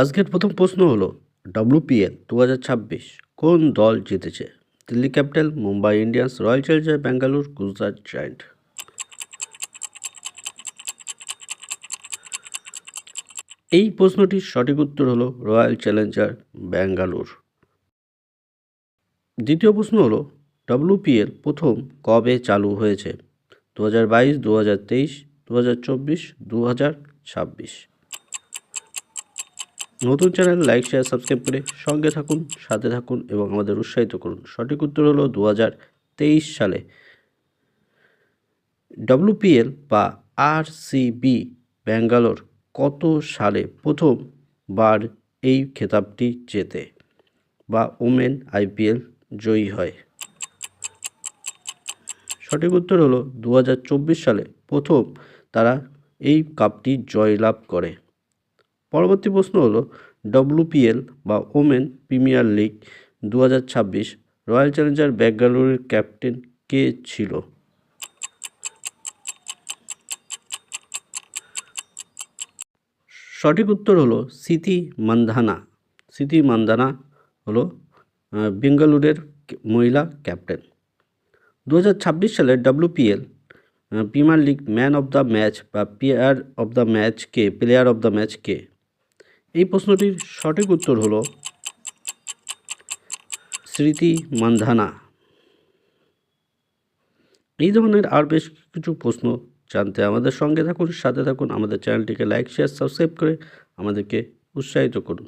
আজকের প্রথম প্রশ্ন হলো WPL 2026 কোন দল জিতেছে? Delhi capital, Mumbai Indians, royal Challengers Bangalore, Gujarat giant. এই প্রশ্নটির সঠিক উত্তর হলো রয়্যাল চ্যালেঞ্জার্স ব্যাঙ্গালোর। দ্বিতীয় প্রশ্ন হলো WPL প্রথম কবে চালু হয়েছে? 2022, 2023, 2024, 2026। নতুন চ্যানেল লাইক, শেয়ার, সাবস্ক্রাইব করে সঙ্গে থাকুন, সাথে থাকুন এবং আমাদের উৎসাহিত করুন। সঠিক উত্তর হলো 2023 সালে। WPL বা RCB ব্যাঙ্গালোর কত সালে প্রথমবার এই খেতাবটি জেতে বা ওমেন IPL জয়ী হয়? সঠিক উত্তর হলো 2024 সালে প্রথম তারা এই কাপটি জয়লাভ করে। পরবর্তী প্রশ্ন হলো WPL বা women premier league 2026 royal Challengers ব্যাঙ্গালোরের ক্যাপ্টেন কে ছিল? সঠিক উত্তর হলো স্মৃতি মান্ধানা। স্মৃতি মান্ধানা হলো বেঙ্গালুরের মহিলা ক্যাপ্টেন। 2026 সালে WPL premier league man of the match বা প্লেয়ার অফ দ্য ম্যাচ কে? এই প্রশ্নটির সঠিক উত্তর হলো স্মৃতি মান্ধানা। এই ধরনের আর বেশ কিছু প্রশ্ন জানতে আমাদের সঙ্গে থাকুন, সাথে থাকুন। আমাদের চ্যানেলটিকে লাইক, শেয়ার, সাবস্ক্রাইব করে আমাদেরকে উৎসাহিত করুন।